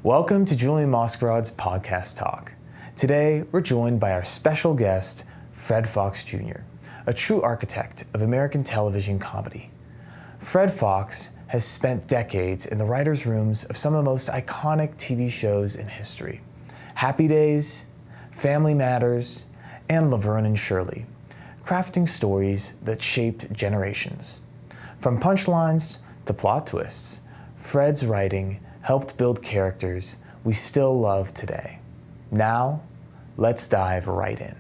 Welcome to Julien Mascarade's Podcast Talk. Today, we're joined by our special guest, Fred Fox Jr., a true architect of American television comedy. Fred Fox has spent decades in the writers' rooms of some of the most iconic TV shows in history. Happy Days, Family Matters, and Laverne and Shirley, crafting stories that shaped generations. From punchlines to plot twists, Fred's writing helped build characters we still love today. Now, let's dive right in.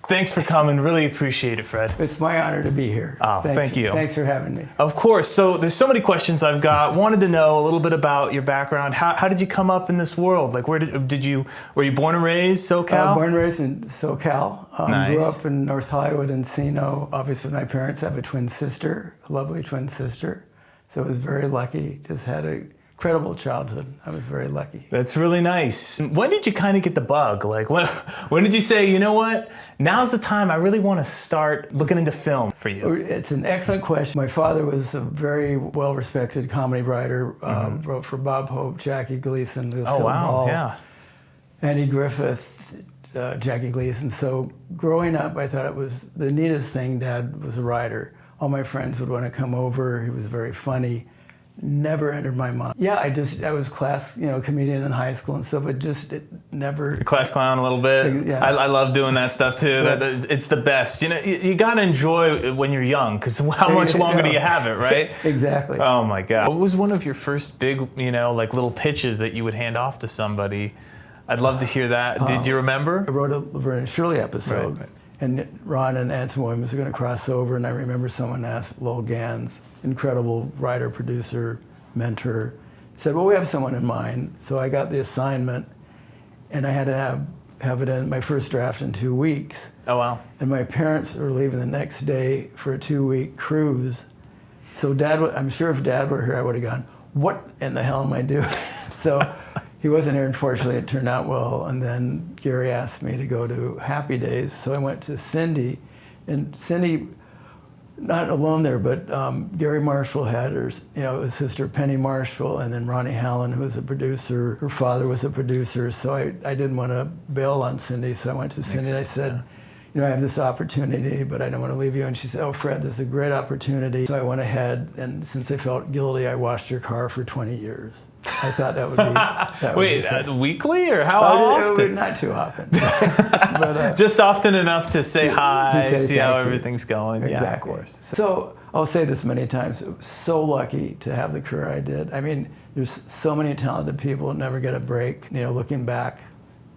Thanks for coming. Really appreciate it, Fred. It's my honor to be here. Oh, thank you. Thanks for having me. Of course. So there's so many questions I've got. Wanted to know a little bit about your background. How did you come up in this world? Like, were you born and raised SoCal? Born and raised in SoCal. Nice. Grew up in North Hollywood, Encino. Obviously, my parents have a twin sister, a lovely twin sister. So I was very lucky. Just had an incredible childhood. I was very lucky. That's really nice. When did you kind of get the bug? Like, when did you say, you know what? Now's the time. I really want to start looking into film for you. It's an excellent question. My father was a very well-respected comedy writer. Wrote for Bob Hope, Jackie Gleason, Lucille Ball, yeah. Andy Griffith, Jackie Gleason. So growing up, I thought it was the neatest thing. Dad was a writer. All my friends would want to come over. He was very funny. Never entered my mind. Yeah, I was class, comedian in high school and stuff, but it never. Class clown a little bit. Yeah. I love doing that stuff too. Yeah. It's the best. You gotta enjoy it when you're young, because how much longer do you have it, right? Exactly. Oh my God. What was one of your first big, like little pitches that you would hand off to somebody? I'd love to hear that. Did you remember? I wrote a Laverne and Shirley episode, Right. And Ron and Anson Williams were going to cross over, and I remember someone asked Lowell Gans, incredible writer, producer, mentor, said, well, we have someone in mind. So I got the assignment, and I had to have it in my first draft in 2 weeks. Oh, wow. And my parents were leaving the next day for a 2-week cruise. So I'm sure if Dad were here, I would have gone, what in the hell am I doing? So he wasn't here, unfortunately. It turned out well. And then Gary asked me to go to Happy Days. So I went to Cindy. And Cindy, not alone there, but Gary Marshall had his sister Penny Marshall, and then Ronnie Hallen, who was a producer. Her father was a producer. So I didn't want to bail on Cindy. So I went to Cindy and I said, I have this opportunity, but I don't want to leave you. And she said, oh, Fred, this is a great opportunity. So I went ahead, and since I felt guilty, I washed your car for 20 years. I thought that would be... Wait, weekly or how often? Not too often. But, just often enough to say hi, to say see how thank you. everything's going. Exactly. Yeah, of course. So I'll say this many times, so lucky to have the career I did. I mean, there's so many talented people that never get a break. Looking back,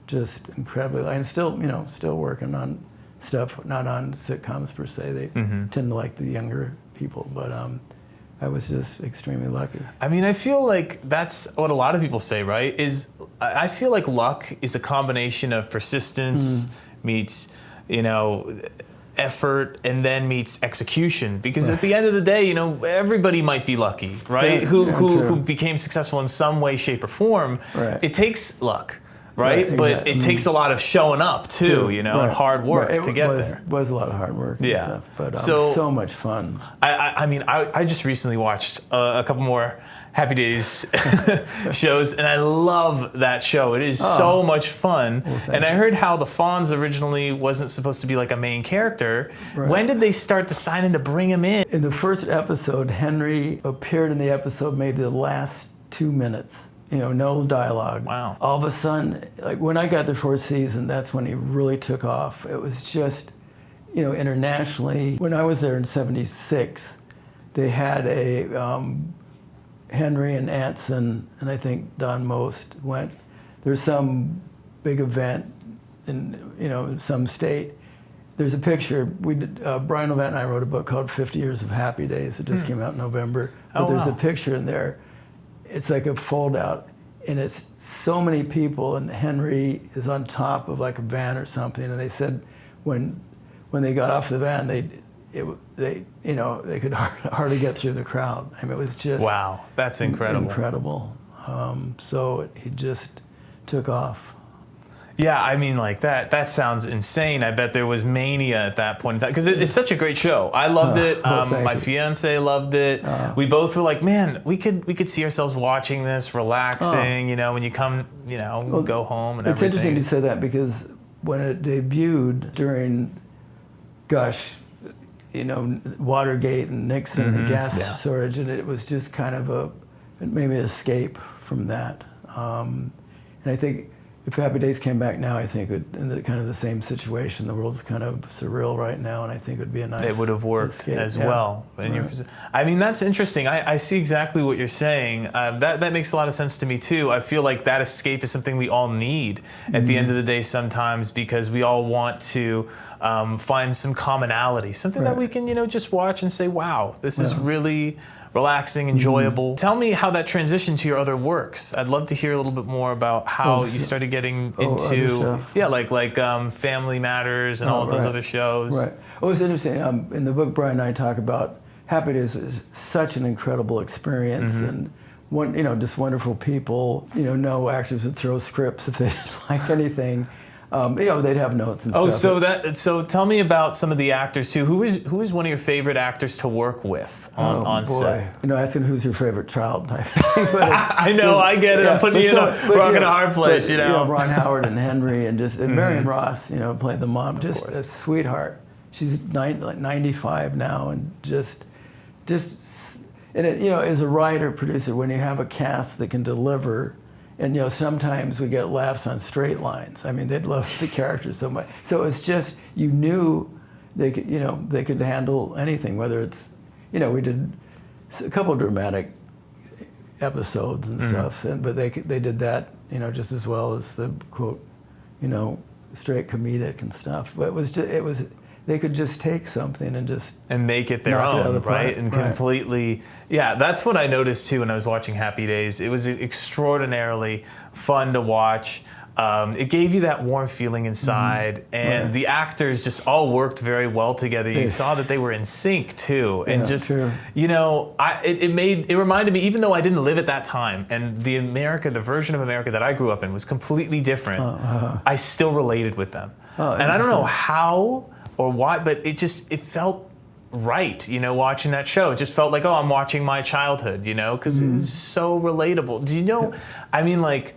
just incredibly. I'm still working on stuff, not on sitcoms per se. They tend to like the younger people, but I was just extremely lucky. I mean, I feel like that's what a lot of people say, right? I feel like luck is a combination of persistence meets, effort, and then meets execution. Because at the end of the day, everybody might be lucky, right? Yeah, who became successful in some way, shape, or form. Right. It takes luck. Right, but exactly. it takes a lot of showing up too, and hard work to get there. It was a lot of hard work. Yeah, and stuff, but so much fun. I just recently watched a couple more Happy Days shows, and I love that show. It is so much fun. Well, and I heard how the Fonz originally wasn't supposed to be like a main character. Right. When did they start deciding to bring him in? In the first episode, Henry appeared in the episode maybe the last 2 minutes. No dialogue. Wow. All of a sudden, like when I got the fourth season, that's when he really took off. It was just, internationally. When I was there in '76, they had a Henry and Anson, and I think Don Most went. There's some big event in some state. There's a picture. We did. Brian Levant and I wrote a book called 50 Years of Happy Days. It just came out in November. But there's a picture in there. It's like a fold out, and it's so many people, and Henry is on top of like a van or something, and they said when they got off the van, they could hardly get through the crowd. I mean, it was just wow, that's incredible. Incredible. So he just took off. Yeah, I mean, like that sounds insane. I bet there was mania at that point in time, because it's such a great show. I loved it. My fiance loved it. We both were like, man, we could see ourselves watching this, relaxing. You know, when you come, go home and it's everything. It's interesting you say that, because when it debuted during, Watergate and Nixon and the gas shortage, and it was just kind of maybe an escape from that. And I think if Happy Days came back now, I think in the same situation. The world's kind of surreal right now, and I think it would be a nice. It would have worked escape. as well. I mean, that's interesting. I see exactly what you're saying. That makes a lot of sense to me too. I feel like that escape is something we all need at the end of the day sometimes, because we all want to find some commonality, something that we can just watch and say, wow, this is really relaxing, enjoyable. Tell me how that transitioned to your other works. I'd love to hear a little bit more about how you started getting into like Family Matters and all of those other shows. Right. Well, it's interesting. In the book, Brian and I talk about Happy Days is such an incredible experience, and just wonderful people. No actors would throw scripts if they didn't like anything. They'd have notes and stuff. So tell me about some of the actors too. Who is one of your favorite actors to work with on set? Asking who's your favorite child type. I know, I get it. I'm putting you in a rock and a hard place, Ron Howard and Henry and Marion Ross, played the mom, just a sweetheart. She's 95 now, and just and it, as a writer producer, when you have a cast that can deliver. And sometimes we get laughs on straight lines. I mean, they'd love the characters so much. So it's just, you knew they could handle anything. Whether it's, we did a couple of dramatic episodes and stuff, but they did that, just as well as the quote, straight comedic and stuff. But it was they could just take something and make it their own, right? And completely, that's what I noticed too when I was watching Happy Days. It was extraordinarily fun to watch. It gave you that warm feeling inside, and the actors just all worked very well together. You saw that they were in sync too, and it reminded me, even though I didn't live at that time, and the version of America that I grew up in was completely different. I still related with them, and I don't know how or why, but it felt right, watching that show. It just felt like, I'm watching my childhood, because it's so relatable. Do you know, I mean, like,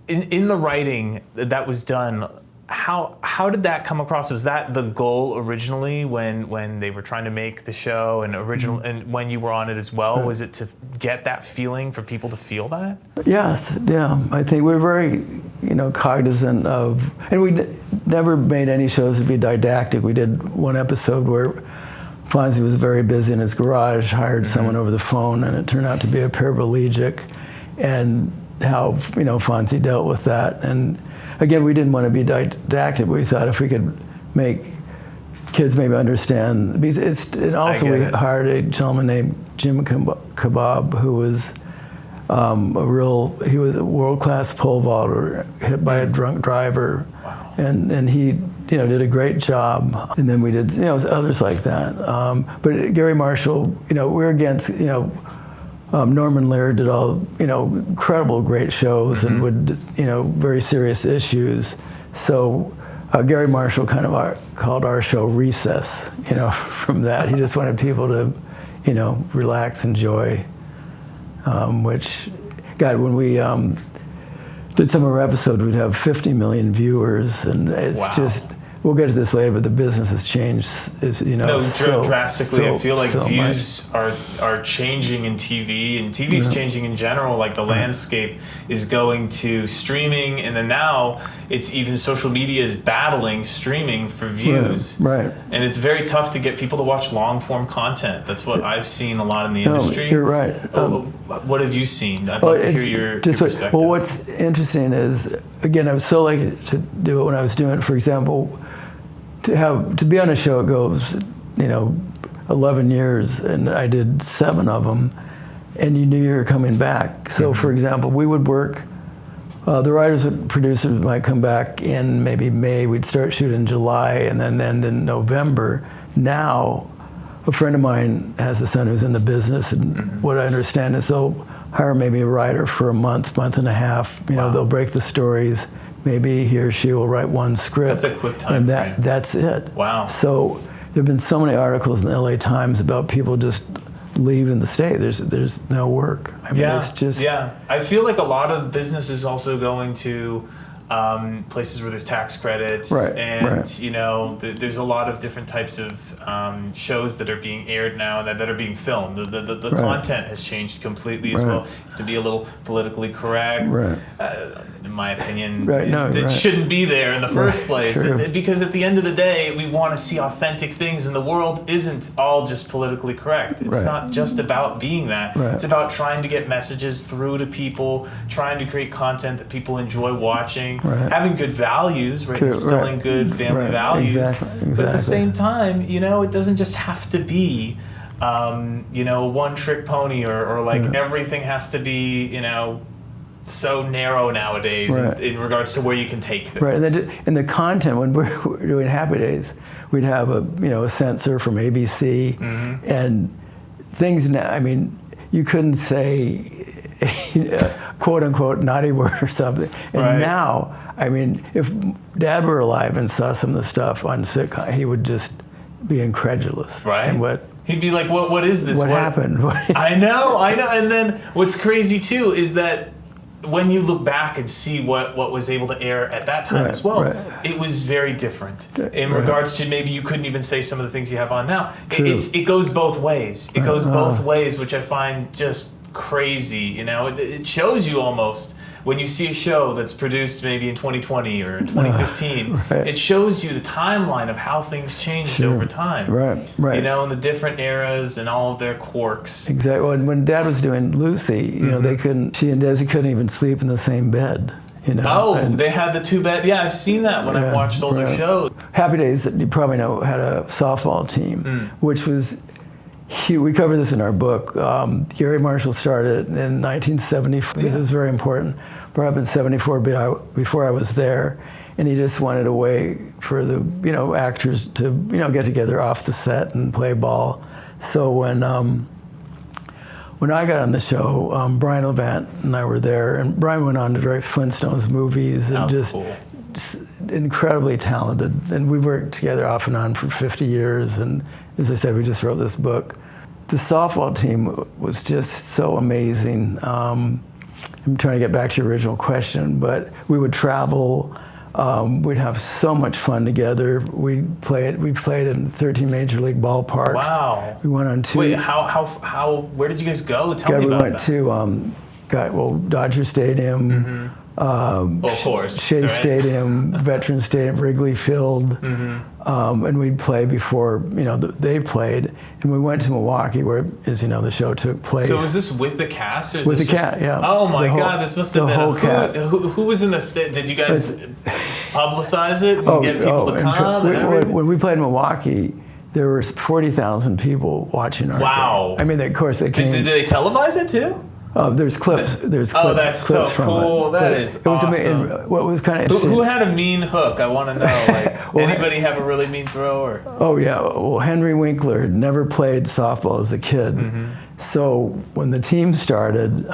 in the writing that was done, how did that come across? Was that the goal originally when they were trying to make the show and and when you were on it as well? Was it to get that feeling for people to feel that? Yes, yeah. I think we're very, cognizant of, and we never made any shows to be didactic. We did one episode where Fonzie was very busy in his garage, hired someone over the phone, and it turned out to be a paraplegic, and how Fonzie dealt with that. And again, we didn't want to be didactic. We thought if we could make kids maybe understand, because we hired a gentleman named Jim Kebab, who was he was a world-class pole vaulter hit by a drunk driver. Wow. And he did a great job. And then we did others like that. But Gary Marshall, we're against Norman Lear did all incredible great shows and would very serious issues. So Gary Marshall kind of called our show Recess. From that he just wanted people to relax, enjoy. Which, God, when we did some of our episodes, we'd have 50 million viewers, and it's just. We'll get to this later, but the business has changed, drastically. I feel like views much. are changing in TV, and TV's changing in general. Like the landscape is going to streaming, and then now it's even social media is battling streaming for views. Right. And it's very tough to get people to watch long form content. That's what I've seen a lot in the industry. You're right. What have you seen? I'd love to hear your perspective. Well, what's interesting is, again, I was so lucky to do it when I was doing it. For example, to be on a show, it goes, 11 years, and I did 7 of them, and you knew you were coming back. So, for example, we would work. The writers and producers might come back in maybe May. We'd start shooting in July, and then end in November. Now, a friend of mine has a son who's in the business, and what I understand is they'll hire maybe a writer for a month and a half. They'll break the stories, maybe he or she will write one script. That's a quick time frame. That's it. Wow. So there have been so many articles in the LA Times about people just leaving the state. There's no work. I mean, it's just... Yeah. I feel like a lot of business is also going to places where there's tax credits, and you know, there's a lot of different types of shows that are being aired now that are being filmed. The content has changed completely as well, to be a little politically correct. In my opinion, it shouldn't be there in the first place, because at the end of the day, we want to see authentic things, and the world isn't all just politically correct. It's not just about being that. It's about trying to get messages through to people, trying to create content that people enjoy watching, having good values, instilling good family values. But at the same time, you know, it doesn't just have to be you know, one trick pony, or like everything has to be, you know, so narrow nowadays in regards to where you can take things. And the content, when we're doing Happy Days, we'd have a censor from ABC, and things now, I mean, you couldn't say quote unquote naughty word or something. And now, I mean, if Dad were alive and saw some of the stuff on sitcom, he would just be incredulous. And he'd be like, what is this? What happened? I know. And then what's crazy too is that when you look back and see what was able to air at that time as well, it was very different in regards to maybe you couldn't even say some of the things you have on now. It goes both ways. It goes both ways, which I find just crazy. You know, it shows you almost when you see a show that's produced maybe in 2020 or in 2015, it shows you the timeline of how things changed over time. You know, in the different eras and all of their quirks. Exactly. When Dad was doing Lucy, you know, she and Desi couldn't even sleep in the same bed. You know, they had the 2-bed. Yeah, I've seen that when I've watched older shows. Happy Days, that you probably know, had a softball team, which was we cover this in our book. Gary Marshall started in 1974 because it was very important. Brought up in 74 before I was there, and he just wanted a way for the actors to get together off the set and play ball. So when I got on the show, Brian Laverne and I were there, and Brian went on to direct Flintstones movies and just incredibly talented. And we worked together off and on for 50 years. And as I said, we just wrote this book. The softball team was just so amazing. I'm trying to get back to your original question, but we would travel. We'd have so much fun together. We played in 13 major league ballparks. Wow. We went on 2. Wait, how? Where did you guys go? Tell me about that. We went to Dodger Stadium. Of course. Shea Stadium, Veterans Stadium, Wrigley Field, and we'd play before they played. And we went to Milwaukee, where, as you know, the show took place. So was this with the cast, or is with this the cast? Yeah. Oh my God, this must have been whole cast. Who was in the state? Did you guys publicize it and get people to come? When we played in Milwaukee, there were 40,000 people watching our game. I mean, of course they came. Did they televise it too? There's clips. There's clips. Oh, that's so cool. That is awesome. What was kind of who had a mean hook? I want to know. Like, anybody have a really mean throw? Or? Oh yeah. Well, Henry Winkler had never played softball as a kid, so when the team started,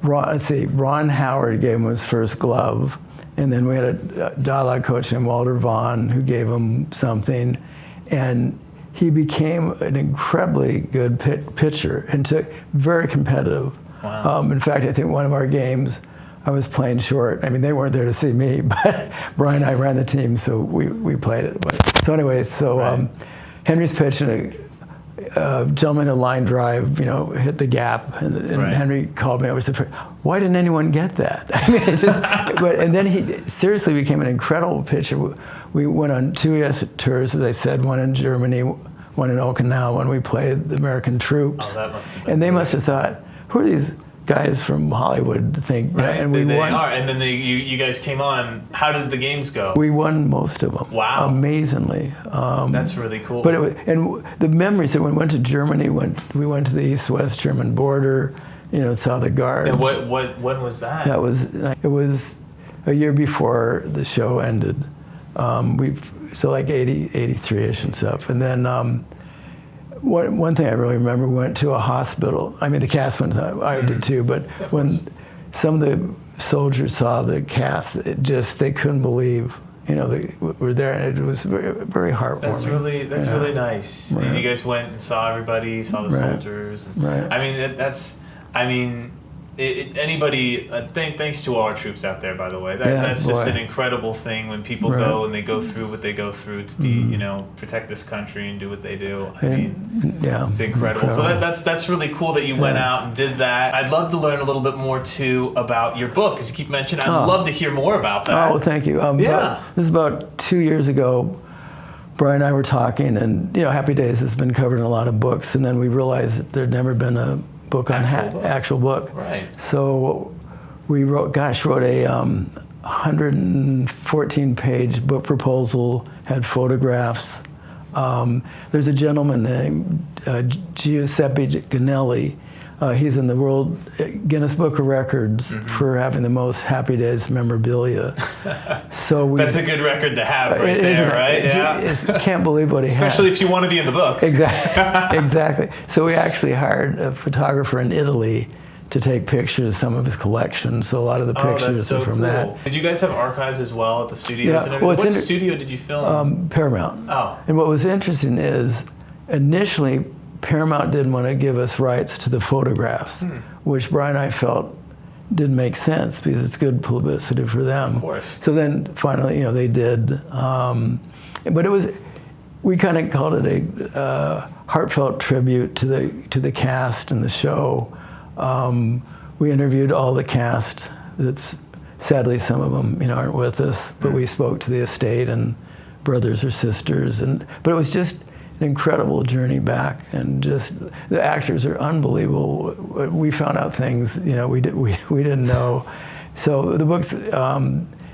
Ron Howard gave him his first glove, and then we had a dialogue coach named Walter Vaughn who gave him something, and he became an incredibly good pitcher and very competitive. Wow. In fact, I think one of our games, I was playing short. I mean, they weren't there to see me, but Brian and I ran the team, so we played it. So anyway, Henry's pitching, a gentleman in a line drive, hit the gap, and Henry called me over and said, "Why didn't anyone get that?" I mean, it just, and then he seriously became an incredible pitcher. We went on 2 US tours, as I said, one in Germany, one in Okinawa, when we played the American troops. Oh, that must have been. And they must have thought, who are these guys from Hollywood to think? Right, and we won. And then you guys came on. How did the games go? We won most of them. Wow. Amazingly. That's really cool. But and the memories that when we went to Germany, we went to the East-West German border, saw the guards. And when was that? It was a year before the show ended. So like 80, 83-ish and stuff. And then one thing I really remember, we went to a hospital. I mean, the cast went, I did too, but when some of the soldiers saw the cast, they couldn't believe, they were there, and it was very, very heartwarming. That's really nice. Right. You guys went and saw everybody, saw the soldiers. And, right. Anybody, thanks to all our troops out there, by the way. That's just an incredible thing when people go and they go through what they go through to be, protect this country and do what they do. It's incredible. So that's really cool that you went out and did that. I'd love to learn a little bit more too about your book, because you keep mentioning. I'd love to hear more about that. Oh, thank you. This is about 2 years ago. Brian and I were talking, and Happy Days has been covered in a lot of books, and then we realized that there'd never been a book on actual book. Right. So we wrote a 114-page book proposal, had photographs. There's a gentleman named Giuseppe Ganelli. He's in the World Guinness Book of Records for having the most Happy Days memorabilia. So that's a good record to have right there, right? Yeah. Can't believe what he has. Especially if you want to be in the book. Exactly. So we actually hired a photographer in Italy to take pictures of some of his collection. So a lot of the pictures are from that. Did you guys have archives as well at the studios and everything? What studio did you film? Paramount. Oh. And what was interesting is, initially, Paramount didn't want to give us rights to the photographs, which Brian and I felt didn't make sense because it's good publicity for them. Of course. So then finally, they did. But we kind of called it a heartfelt tribute to the cast and the show. We interviewed all the cast. Sadly, some of them aren't with us, but we spoke to the estate and brothers or sisters, but it was just an incredible journey back, and just the actors are unbelievable. We found out things we didn't know. So the book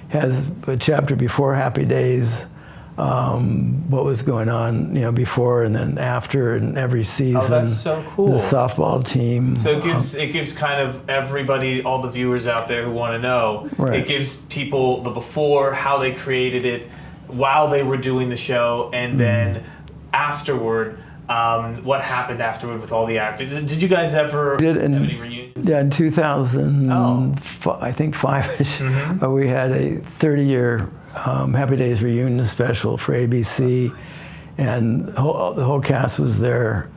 has a chapter before Happy Days, what was going on before and then after, and every season. Oh, that's so cool. The softball team. So it gives kind of everybody, all the viewers out there who want to know, it gives people the before, how they created it, while they were doing the show, and then afterward, what happened afterward with all the actors. Did you guys ever have any reunions? Yeah, in 2000, I think 5-ish, we had a 30-year Happy Days reunion special for ABC. That's nice. And the whole cast was there,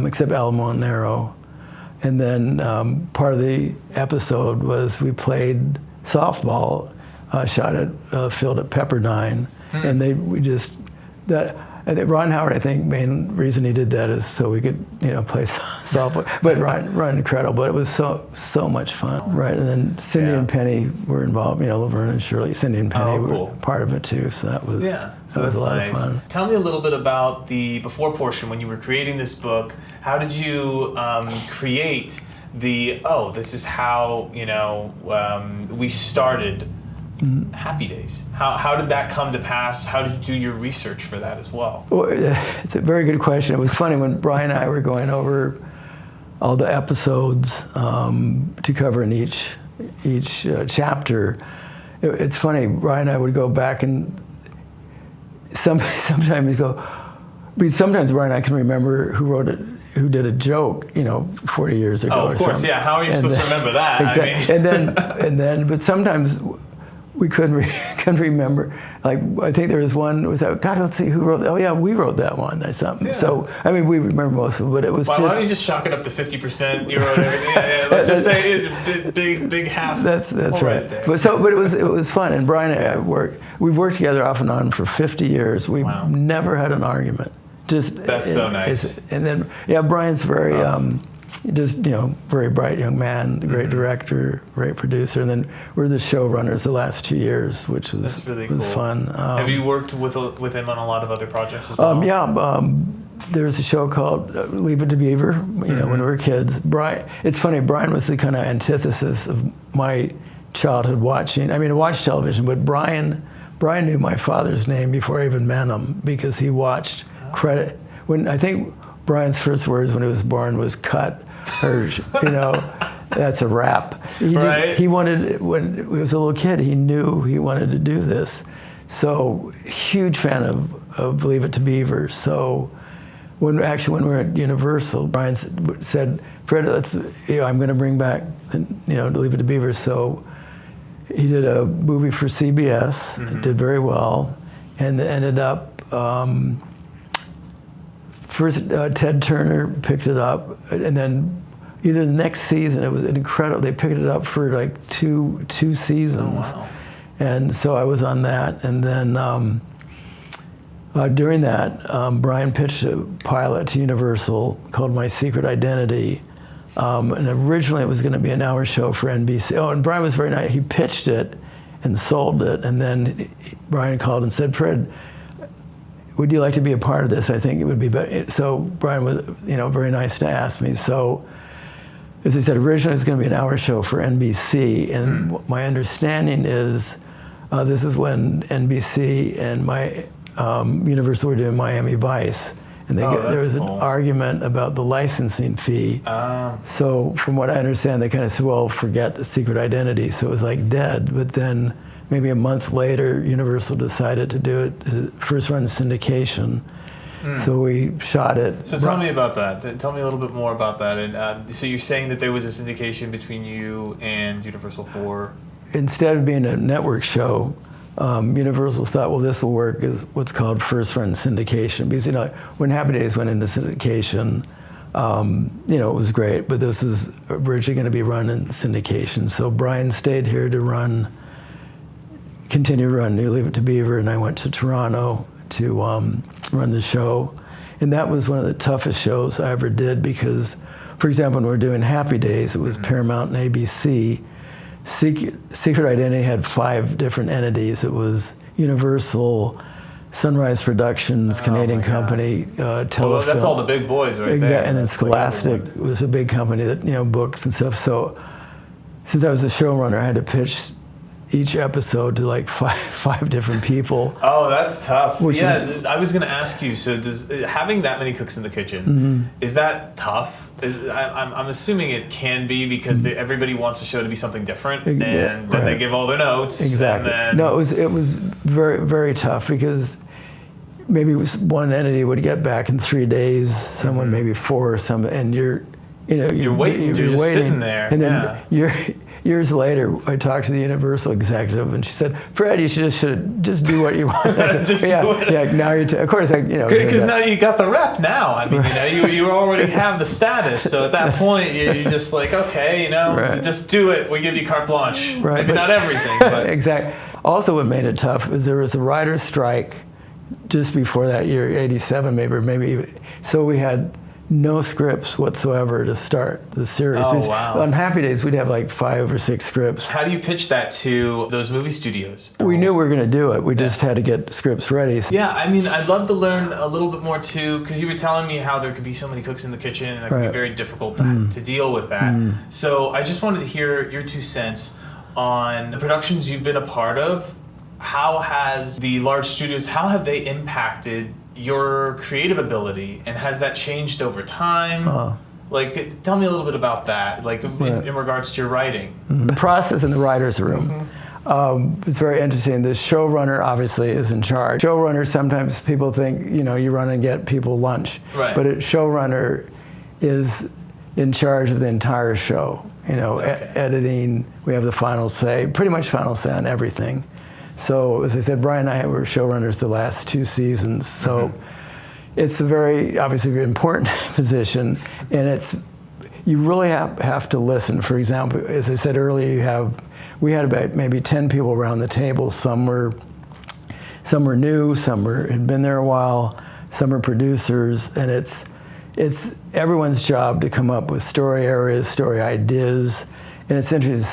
except Al Monero. And then part of the episode was we played softball, shot at field at Pepperdine, and I think Ron Howard, main reason he did that is so we could, play softball. But Ron incredible. But it was so much fun, right? And then Cindy and Penny were involved. Laverne and Shirley. Cindy and Penny were part of it too. So that was so that's a lot of fun. Tell me a little bit about the before portion when you were creating this book. How did you create this is how we started Happy Days? How did that come to pass? How did you do your research for that as well? Well, it's a very good question. It was funny when Brian and I were going over all the episodes to cover in each chapter. It's funny, Brian and I would go back and sometimes go, because sometimes Brian and I can remember who did a joke, 40 years ago. Oh, of course, yeah. How are you supposed to remember that? Exactly. But sometimes we couldn't remember. Like, I think there was one without, God, let's see who wrote that. Oh, yeah, we wrote that one or something. Yeah. So, we remember most of it, but it was why don't you just chalk it up to 50%? You wrote everything. Yeah, let's just say big half. That's right. But it was fun. And Brian and I we've worked together off and on for 50 years. We've never had an argument. That's so nice. And then, Brian's very, very bright young man, great director, great producer. And then we're the showrunners the last 2 years, which was really cool. Fun. Have you worked with him on a lot of other projects as well? There's a show called Leave It to Beaver, when we were kids. It's funny, Brian was the kind of antithesis of my childhood watching. I watched television, but Brian knew my father's name before I even met him because he watched credit. When I think Brian's first words when he was born was "cut," or that's a wrap. He wanted, when he was a little kid, he knew he wanted to do this. So huge fan of Leave It to Beaver. So when we were at Universal, Brian said, "Fred, I'm going to bring back Leave It to Beaver." So he did a movie for CBS. It did very well, and ended up. First, Ted Turner picked it up, and then either the next season, it was incredible. They picked it up for like two seasons. Oh, wow. And so I was on that, and then during that, Brian pitched a pilot to Universal called My Secret Identity, and originally it was going to be an hour show for NBC. Oh, and Brian was very nice. He pitched it and sold it, and then Brian called and said, "Fred, would you like to be a part of this? I think it would be better." So Brian was, very nice to ask me. So, as I said, originally it was going to be an hour show for NBC, and my understanding is this is when NBC and Universal were doing Miami Vice, and there was an argument about the licensing fee. So from what I understand, they kind of said, well, forget The Secret Identity. So it was like dead. But then maybe a month later, Universal decided to do it, first run syndication. So we shot it. So tell me about that. Tell me a little bit more about that. And so you're saying that there was a syndication between you and Universal for? Instead of being a network show, Universal thought, well, this will work as what's called first run syndication. Because, when Happy Days went into syndication, it was great, but this was originally going to be run in syndication. So Brian stayed here to continue to run New Leave It to Beaver, and I went to Toronto to run the show. And that was one of the toughest shows I ever did because, for example, when we were doing Happy Days, it was Paramount and ABC. Secret Identity had 5 different entities. It was Universal, Sunrise Productions, Canadian company, Telefilm. Well, that's all the big boys right there. And then Scholastic was a big company that, books and stuff. So since I was the showrunner, I had to pitch each episode to like five different people. Oh, that's tough. I was going to ask you, so does having that many cooks in the kitchen, is that tough? I'm assuming it can be because everybody wants the show to be something different, and then they give all their notes. Exactly. And then... No, it was very, very tough because maybe one entity would get back in 3 days, someone maybe 4 or something, and you're waiting. You're just waiting. Sitting there. And then years later, I talked to the Universal executive, and she said, "Fred, you should just do what you want." Just do it. Yeah. Now of course, because now you got the rep. Now, I mean, you already have the status. So at that point, you're just like, okay, just do it. We give you carte blanche. Right. Maybe not everything, but exactly. Also, what made it tough was there was a writer's strike just before that year, '87, maybe. So we had no scripts whatsoever to start the series. Oh, wow. On Happy Days, we'd have like 5 or 6 scripts. How do you pitch that to those movie studios? We knew we were going to do it. We just had to get scripts ready. Yeah, I mean, I'd love to learn a little bit more too, because you were telling me how there could be so many cooks in the kitchen, and it could be very difficult to deal with that. So I just wanted to hear your 2 cents on the productions you've been a part of. How has the large studios, how have they impacted your creative ability, and has that changed over time? Like, tell me a little bit about that, like in regards to your writing. The process in the writer's room. It's very interesting. The showrunner obviously is in charge. Showrunner, sometimes people think, you run and get people lunch. Right. But a showrunner is in charge of the entire show. Editing, we have the final say, pretty much final say on everything. So, as I said, Brian and I were showrunners the last 2 seasons. So it's a very, obviously, very important position. And you really have to listen. For example, as I said earlier, we had about maybe 10 people around the table. Some were new, some had been there a while, some are producers. And it's everyone's job to come up with story areas, story ideas. And it's interesting,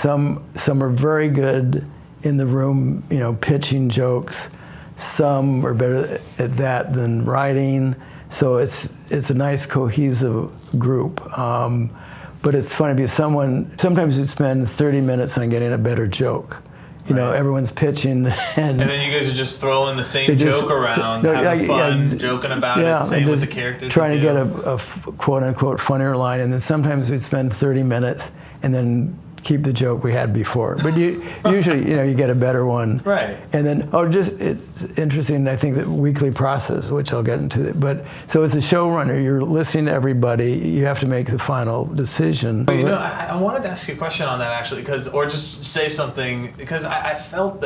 some are very good in the room, pitching jokes. Some are better at that than writing. So it's a nice cohesive group. But it's funny because sometimes you spend 30 minutes on getting a better joke. Everyone's pitching, and then you guys are just throwing the same joke around, having fun, joking about it, saying what the characters trying to get a quote unquote funnier line. And then sometimes we'd spend 30 minutes and then keep the joke we had before. But usually, you get a better one. Right. And then, it's interesting, I think, the weekly process, which I'll get into. But so as a showrunner, you're listening to everybody. You have to make the final decision. I wanted to ask you a question on that, actually, or just say something, because I felt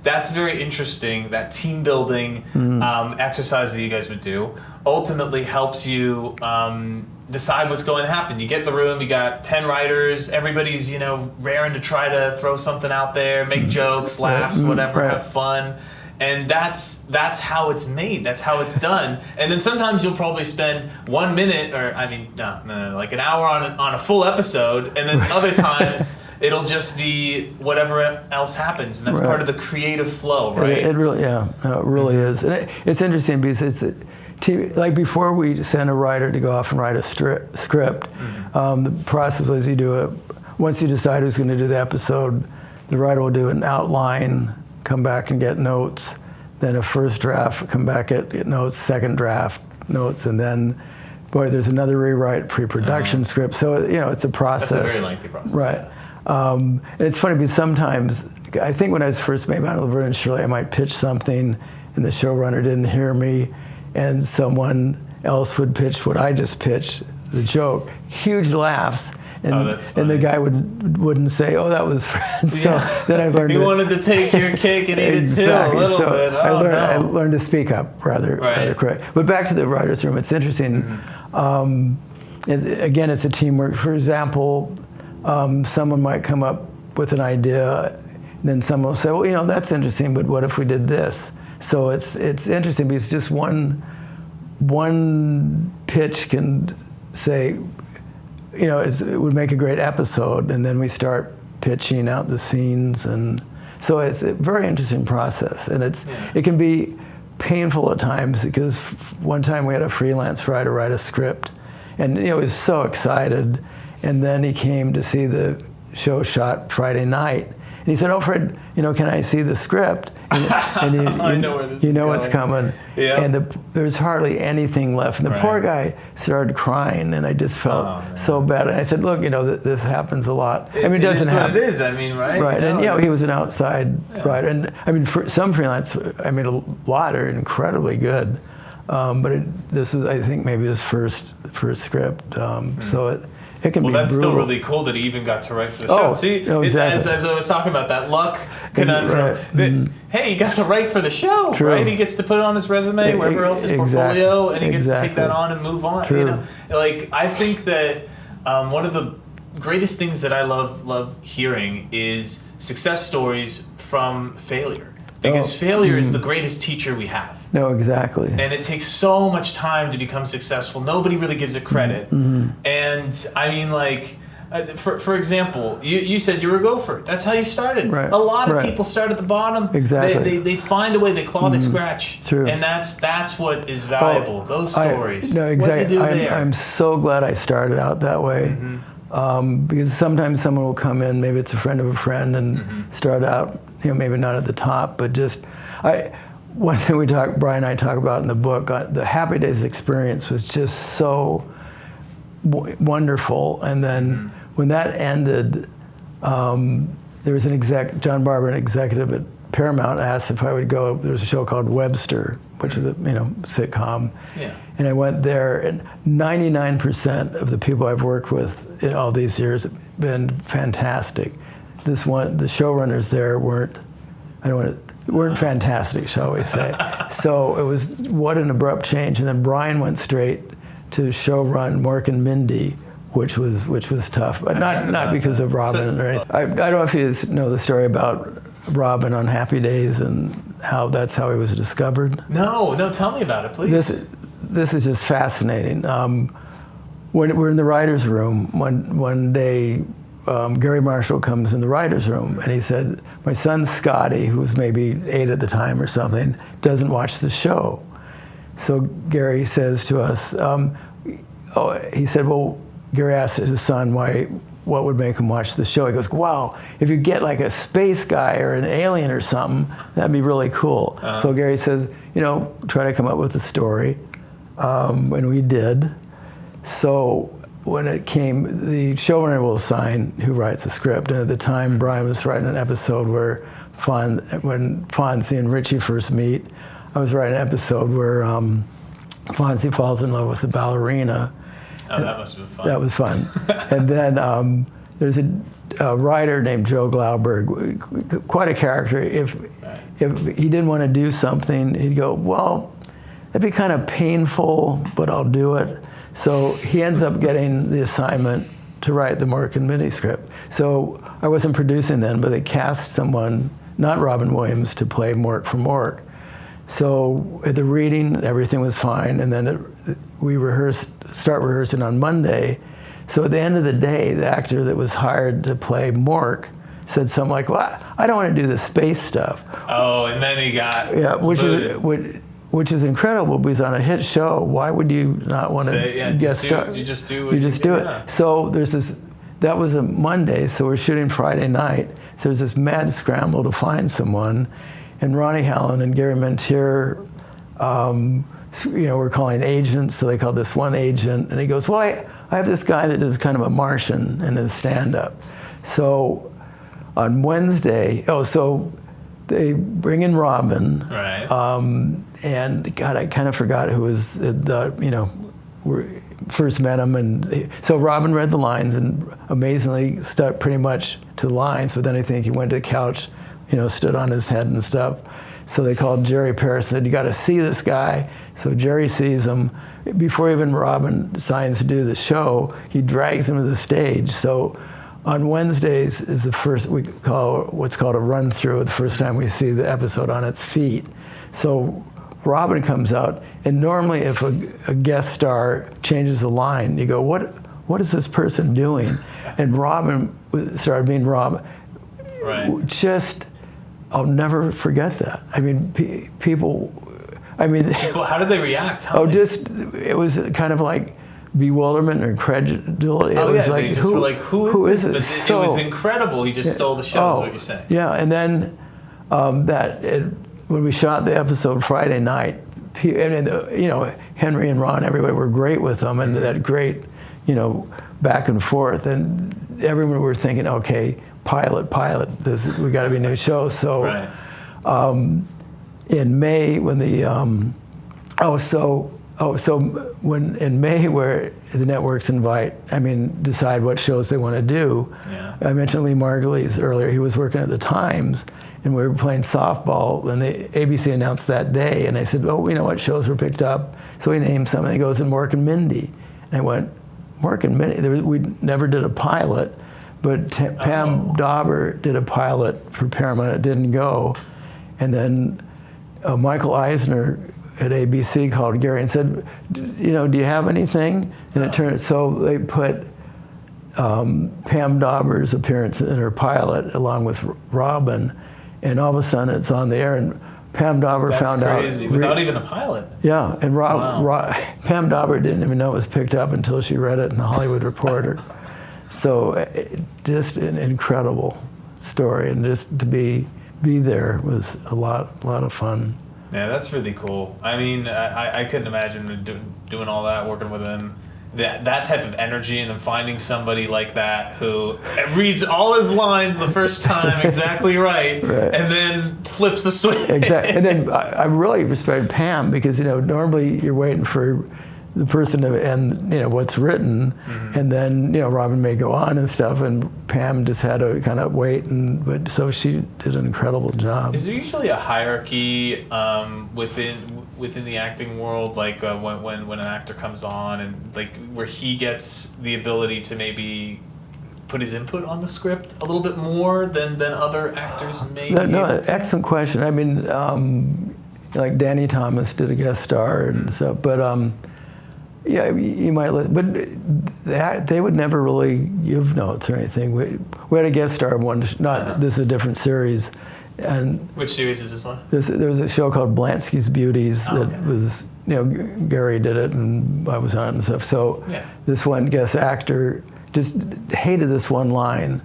that's very interesting. That team building exercise that you guys would do ultimately helps you decide what's going to happen. You get in the room, you got 10 writers, everybody's, raring to try to throw something out there, make jokes, laughs, whatever, have fun. And that's how it's made. That's how it's done. And then sometimes you'll probably spend 1 minute, like an hour on a full episode, and then other times it'll just be whatever else happens, and that's part of the creative flow, right? It really, it really is. And it's interesting because like before we send a writer to go off and write a script, the process was once you decide who's going to do the episode, the writer will do an outline, come back and get notes, then a first draft, come back get notes, second draft, notes, and then, there's another rewrite, pre-production script. So, it's a process. That's a very lengthy process. Right. Yeah. And it's funny because sometimes, I think when I was first maybe on Laverne and Shirley, I might pitch something and the showrunner didn't hear me, and someone else would pitch what I just pitched, the joke, huge laughs. And the guy wouldn't say, "Oh, that was Fred." So then I learned. He wanted to take your cake and eat it too a little bit. I learned to speak up rather correct. But back to the writers' room, it's interesting. Again, it's a teamwork. For example, someone might come up with an idea, and then someone will say, "Well, that's interesting, but what if we did this?" So it's interesting because just one pitch can say, it would make a great episode, and then we start pitching out the scenes, and so it's a very interesting process, and it can be painful at times because one time we had a freelance writer write a script, and he was so excited, and then he came to see the show shot Friday night, and he said, "Oh, Fred, can I see the script?" And I know where this is going. What's coming. Yeah. And there's hardly anything left. And the poor guy started crying, and I just felt so bad. And I said, "Look, this happens a lot. It doesn't happen." What it is. Right? Right. And he was an outside writer. And for some freelance, a lot are incredibly good. But this is, I think, maybe his first script. So it can be that's brutal. Still really cool that he even got to write for the show. See, exactly. as I was talking about that luck conundrum, hey, he got to write for the show, right? He gets to put it on his resume, wherever else his portfolio, and he gets to take that on and move on. True. I think that one of the greatest things that I love hearing is success stories from failure. Because failure is the greatest teacher we have. No, exactly. And it takes so much time to become successful. Nobody really gives it credit. And for example, you said you were a gopher. That's how you started. Right. A lot of people start at the bottom. Exactly. They find a way. They claw, they scratch. True. And that's what is valuable. Those stories. No, exactly. What you do there. I'm so glad I started out that way. Because sometimes someone will come in, maybe it's a friend of a friend, and start out, maybe not at the top, but just one thing Brian and I talk about in the book, the Happy Days experience was just so wonderful. And then when that ended, there was John Barber, an executive at Paramount, asked if I would go. There was a show called Webster, which is a sitcom. Yeah. And I went there, and 99% of the people I've worked with in all these years have been fantastic. The showrunners there weren't fantastic, shall we say. So it was what an abrupt change. And then Brian went straight to showrun Mork and Mindy, which was tough, but not because of Robin or anything. I don't know if you know the story about Robin on Happy Days and that's how he was discovered. No, tell me about it, please. This is just fascinating. When we're in the writer's room, one day, Gary Marshall comes in the writer's room, and he said, "My son Scotty, who was maybe 8 at the time or something, doesn't watch the show." So Gary says to us, he said, well, Gary asked his son what would make him watch the show. He goes, "Wow, if you get like a space guy or an alien or something, that'd be really cool." So Gary says, try to come up with a story. And we did. So when it came, the showrunner will assign who writes a script. And at the time, Brian was writing an episode where when Fonzie and Richie first meet, I was writing an episode where Fonzie falls in love with the ballerina. Oh, that must have been fun. That was fun. And then there's a writer named Joe Glauberg, quite a character. If he didn't want to do something, he'd go, well, that'd be kind of painful, but I'll do it. So he ends up getting the assignment to write the Mork and Mindy script. So I wasn't producing then, but they cast someone, not Robin Williams, to play Mork for Mork. So at the reading, everything was fine, and then we start rehearsing on Monday. So at the end of the day, the actor that was hired to play Mork said something like, well, I don't want to do the space stuff. Oh, and then he got which is incredible, because on a hit show, why would you not want to guest star? You just do it. So there's this, that was a Monday, so we're shooting Friday night. So there's this mad scramble to find someone, and Ronnie Hallen and Gary Mentir, we're calling agents, so they called this one agent, and he goes, well, I have this guy that does kind of a Martian in his stand-up. So on Wednesday, so they bring in Robin, right? And God, I kind of forgot who was first met him, and so Robin read the lines and amazingly stuck pretty much to the lines. But then I think he went to the couch, stood on his head and stuff. So they called Jerry Paris and said, you got to see this guy. So Jerry sees him. Before even Robin decides to do the show, he drags him to the stage. So on Wednesdays is the first, we call what's called a run through, the first time we see the episode on its feet. So Robin comes out, and normally if a guest star changes a line, you go, what is this person doing? And Robin started being Robin. Right. Just, I'll never forget that. I mean, people, how did they react? It was kind of like bewilderment or incredulity. It was like, they just were like, who is this? But it was incredible. He just stole the show, is what you're saying. Yeah, and then when we shot the episode Friday night, Henry and Ron, everybody were great with them, and that great, back and forth, and everyone were thinking, okay, pilot, we got to be a new show. So, right. In May, when when in May, where the networks decide what shows they want to do. Yeah. I mentioned Lee Margulies earlier. He was working at the Times, and we were playing softball, and the ABC announced that day, and I said, oh, what shows were picked up? So he named some, and he goes, and Mork and Mindy. And I went, Mork and Mindy? We never did a pilot, but Pam Dauber did a pilot for Paramount. It didn't go. And then Michael Eisner at ABC called Gary and said, do you have anything? And it turned, so they put Pam Dauber's appearance in her pilot along with Robin, and all of a sudden it's on the air, and Pam Dauber found out. That's crazy, without even a pilot. Yeah, and Pam Dauber didn't even know it was picked up until she read it in the Hollywood Reporter. So just an incredible story, and just to be there was a lot of fun. Yeah, that's really cool. I mean, I couldn't imagine doing all that, working with him. That type of energy, and then finding somebody like that who reads all his lines the first time exactly right, and then flips the switch. Exactly. And then I really respect Pam, because normally you're waiting for the person to end what's written, mm-hmm. and then Robin may go on and stuff, and Pam just had to kind of wait, but so she did an incredible job. Is there usually a hierarchy within the acting world, like when an actor comes on, and like where he gets the ability to maybe put his input on the script a little bit more than other actors may? No, excellent question. I mean, like Danny Thomas did a guest star and stuff, but yeah, you might, but they would never really give notes or anything. We had a guest star one, this is a different series. And which series is this one? There was a show called Blansky's Beauties that was, Gary did it and I was on it and stuff. So this one guest actor just hated this one line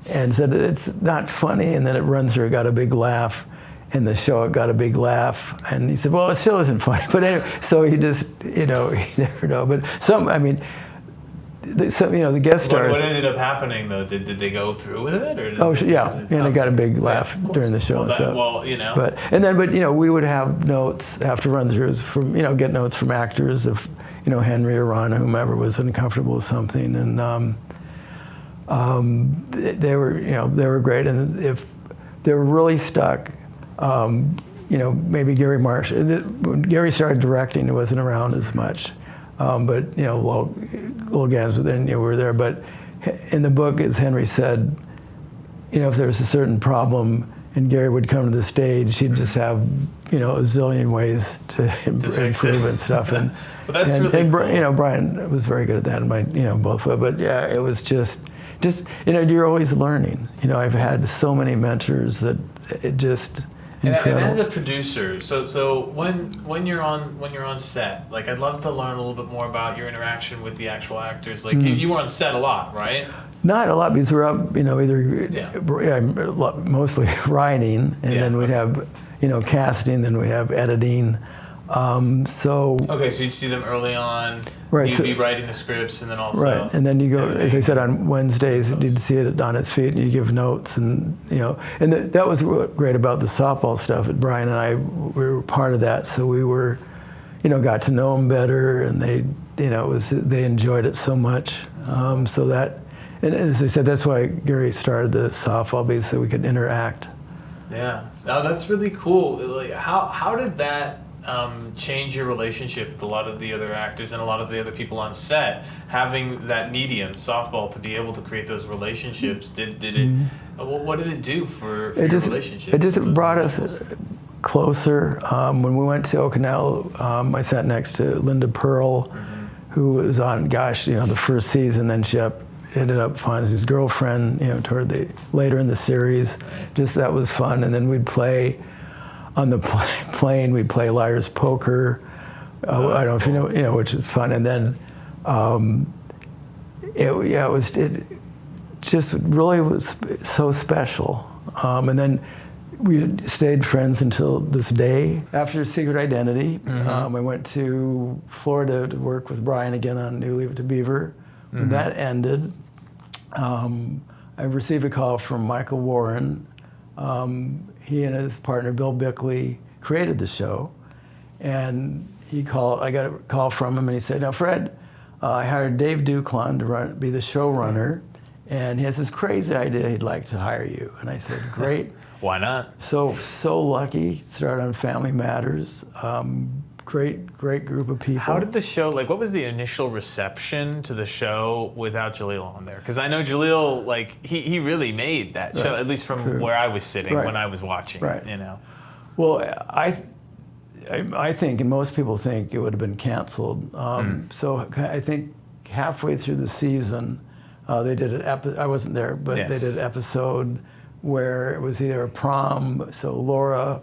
and said it's not funny, and then it run through, it got a big laugh. In the show, it got a big laugh, and he said, well, it still isn't funny. But anyway, so he just, you never know. But the guest stars. What ended up happening though? Did they go through with it, or did and they got a big laugh during the show. But we would have notes after run-throughs from get notes from actors if Henry or Ron or whomever was uncomfortable with something, and they were great, and if they were really stuck. Maybe Gary Marsh. When Gary started directing, it wasn't around as much. But Little Gans were there. But in the book, as Henry said, if there was a certain problem and Gary would come to the stage, he'd just have a zillion ways to improve and stuff. And well, that's really cool. Brian was very good at that, and both. But yeah, it was just you're always learning. I've had so many mentors that it just. And as a producer, so when you're on set, like I'd love to learn a little bit more about your interaction with the actual actors. Like you were on set a lot, right? Not a lot because we're up, mostly writing, and then we'd have, casting, then we'd have editing. Okay, so you'd see them early on. Right. You'd be writing the scripts, and then also. Right, and then you go, as I said, on Wednesdays, you'd see it on its feet, and you give notes, and and that was great about the softball stuff. Brian and I, we were part of that, so we were, got to know them better, and they, they enjoyed it so much. So that, and as I said, that's why Gary started the softball base so we could interact. Yeah, no, that's really cool. Like, how did that change your relationship with a lot of the other actors and a lot of the other people on set, having that medium, softball, to be able to create those relationships? Did it? What did it do for your relationship? It just brought us closer. When we went to Okinawa, I sat next to Linda Pearl, who was on, the first season. Then she ended up Fonzie's girlfriend, toward later in the series. Right. Just that was fun, and then we'd play. On the plane, we'd play Liar's Poker. I don't know if you know, which is fun. And then, it just really was so special. And then we stayed friends until this day. After Secret Identity, I went to Florida to work with Brian again on New Leave It to Beaver. When that ended, I received a call from Michael Warren. He and his partner Bill Bickley created the show, and I got a call from him, and he said, "Now, Fred, I hired Dave Duclon to be the showrunner, and he has this crazy idea he'd like to hire you." And I said, "Great." Why not? So lucky. Started on Family Matters. Great group of people. How did the show, what was the initial reception to the show without Jaleel on there? Because I know Jaleel, he really made that show, at least from where I was sitting when I was watching, Well, I think, and most people think, it would have been canceled. So I think halfway through the season, they did an episode, I wasn't there, but they did an episode where it was either a prom, so Laura,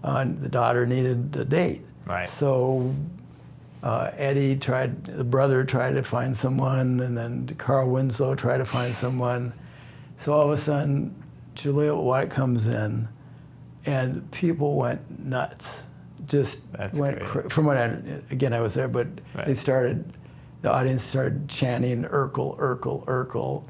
the daughter, needed a date. Right. So Eddie the brother tried to find someone, and then Carl Winslow tried to find someone. So all of a sudden, Julia White comes in, and people went nuts. From what I was there, but the audience started chanting Urkel, Urkel, Urkel.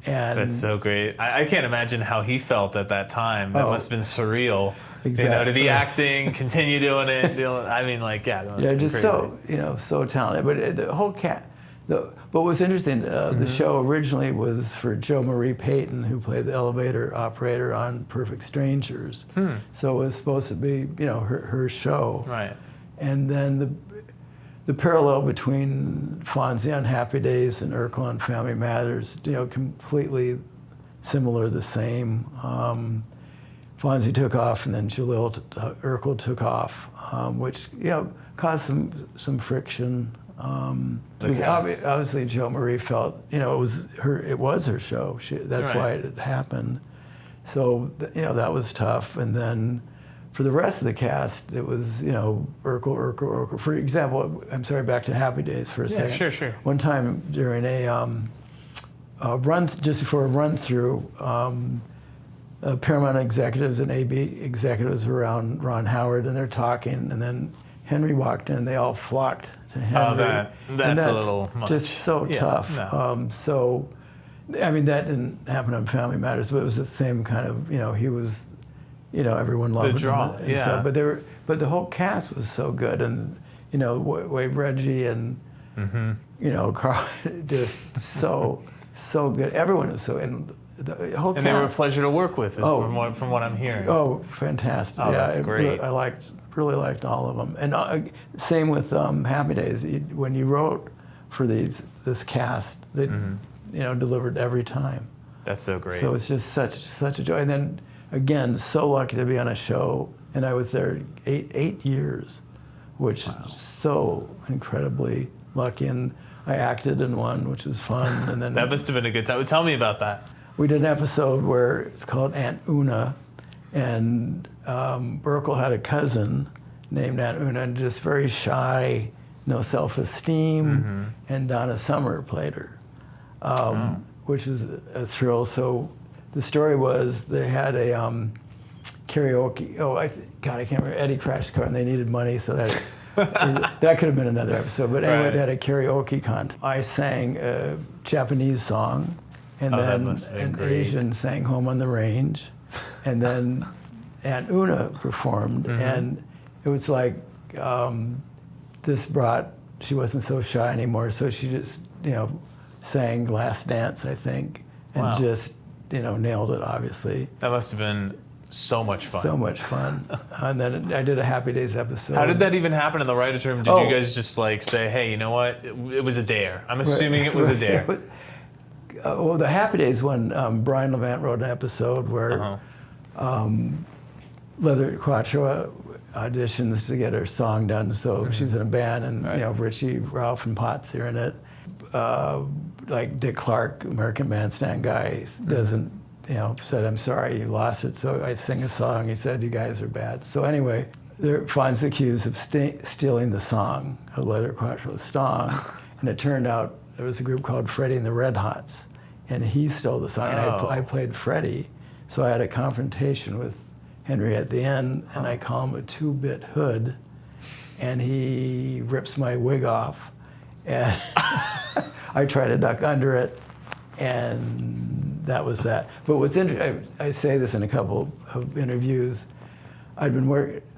And that's so great. I can't imagine how he felt at that time. That must have been surreal. Exactly. To be acting, continue doing it. That must have been just crazy. so talented. But the whole but what's interesting, the show originally was for Jo Marie Payton, who played the elevator operator on Perfect Strangers. So it was supposed to be, her show. Right. And then the parallel between Fonzie on Happy Days and Urkel on Family Matters, completely similar, the same. Fonzie took off, and then Urkel took off, which caused some friction. Obviously, Jo Marie felt it was her show. That's why it happened. So that was tough. And then for the rest of the cast, it was Urkel. For example, I'm sorry, back to Happy Days for a second. Yeah, sure. One time during a run, just before a run through. Paramount executives and AB executives were around Ron Howard, and they're talking, and then Henry walked in, and they all flocked to Henry. That's a little much. Just so tough. No. I mean, that didn't happen on Family Matters, but it was the same kind of, he was, everyone loved him. The draw, and yeah. stuff. But the whole cast was so good, and Wade Reggie and Carl, just so good. Everyone was so, and the whole cast. And they were a pleasure to work with, from what I'm hearing. Oh, fantastic! Oh, yeah, that's great. I really liked all of them, and same with Happy Days. When you wrote for this cast, they delivered every time. That's so great. So it's just such a joy. And then again, so lucky to be on a show, and I was there eight years, which is so incredibly lucky. And I acted in one, which was fun. And then that must have been a good time. Tell me about that. We did an episode where it's called Aunt Una, and Burkle had a cousin named Aunt Una, and just very shy, no self-esteem, and Donna Summer played her, which was a thrill. So the story was they had a karaoke. I can't remember. Eddie crashed the car, and they needed money, so that that could have been another episode. But anyway, they had a karaoke contest. I sang a Japanese song, and then an Asian sang Home on the Range, and then Aunt Una performed, and it was like she wasn't so shy anymore, so she just sang Last Dance, I think, and just nailed it, obviously. That must have been so much fun. So much fun. And then I did a Happy Days episode. How did that even happen in the writer's room? Did you guys just say, hey, you know what? It was a dare. I'm assuming it was a dare. Well, the Happy Days when Brian Levant wrote an episode where Leather Quattro auditions to get her song done, so she's in a band, and Richie, Ralph, and Potts are in it. Like Dick Clark, American Bandstand guy, doesn't, said, I'm sorry you lost it, so I sing a song. He said, you guys are bad. So anyway, Fonz accused of stealing the song, of Leather Quattro's song, and it turned out there was a group called Freddie and the Red Hots, and he stole the song, and I played Freddie, so I had a confrontation with Henry at the end, and I call him a two-bit hood, and he rips my wig off, and I try to duck under it, and that was that. But what's interesting, I say this in a couple of interviews, I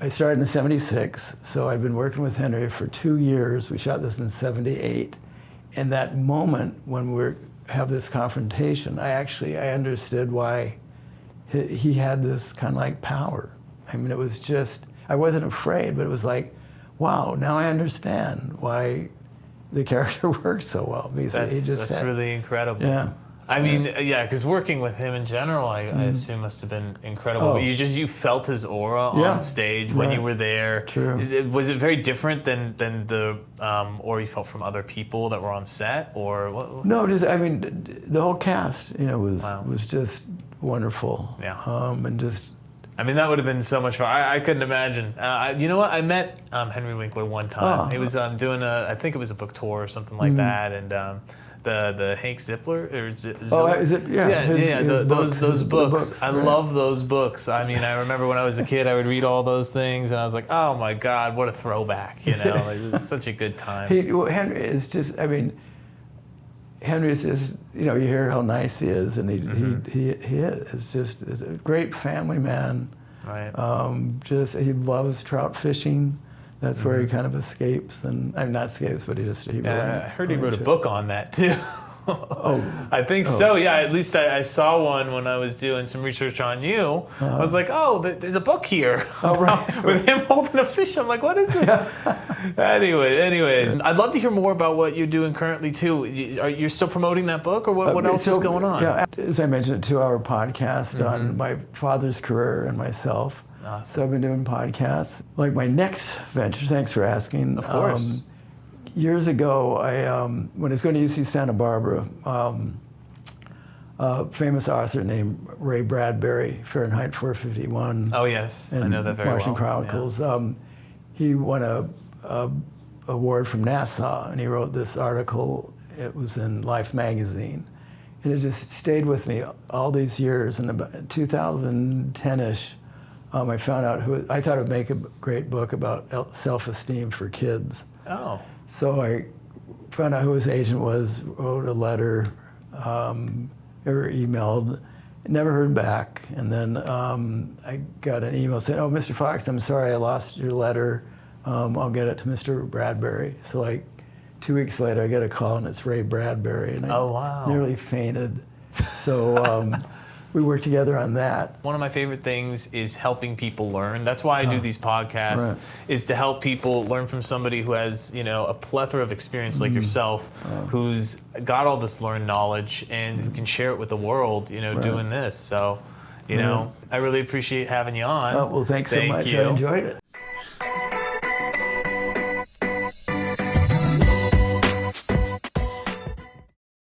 started in '76, so I'd been working with Henry for 2 years. We shot this in '78, and that moment when we have this confrontation, I understood why he had this kind of like power. I mean, it was just, I wasn't afraid, but it was like, wow, now I understand why the character works so well. Because that's really incredible. Yeah. I mean, because working with him in general, I assume must have been incredible. Oh. But you felt his aura on stage when you were there. True. Was it very different than the aura you felt from other people that were on set, or what? No, the whole cast, was just wonderful. Yeah. And just. I mean, that would have been so much fun. I couldn't imagine. You know what? I met Henry Winkler one time. He was doing I think it was a book tour or something like that, and the Hank Zippler or those books. I love those books. I mean, I remember when I was a kid, I would read all those things, and I was like, oh my God, what a throwback! It was such a good time. Henry is just. Henry is just, you hear how nice he is, and he is. Is a great family man. Right. He loves trout fishing. That's where he kind of escapes, and not escapes, but I heard he wrote a book on that too. I think Oh. so. Yeah, at least I saw one when I was doing some research on you. I was like, there's a book here. Oh, right. With him holding a fish. I'm like, what is this? Anyways, I'd love to hear more about what you're doing currently too. Are you still promoting that book, or what else is going on? Yeah, as I mentioned, a 2-hour podcast on my father's career and myself. Awesome. So I've been doing podcasts. Like my next venture, thanks for asking. Of course. Years ago, when I was going to UC Santa Barbara, a famous author named Ray Bradbury, Fahrenheit 451. Oh yes, I know that very Martian well. Chronicles. Yeah. He won a award from NASA, and he wrote this article. It was in Life magazine, and it just stayed with me all these years. And about 2010-ish, I found out I thought it would make a great book about self-esteem for kids. Oh. So I found out who his agent was, wrote a letter, or emailed, never heard back. And then I got an email saying, "Oh, Mr. Fox, I'm sorry I lost your letter. I'll get it to Mr. Bradbury." So like 2 weeks later, I get a call and it's Ray Bradbury, and I nearly fainted. So we worked together on that. One of my favorite things is helping people learn. That's why I do these podcasts, is to help people learn from somebody who has, a plethora of experience like yourself, who's got all this learned knowledge and who can share it with the world, doing this. So, I really appreciate having you on. Oh, well, thanks so much. You. I enjoyed it.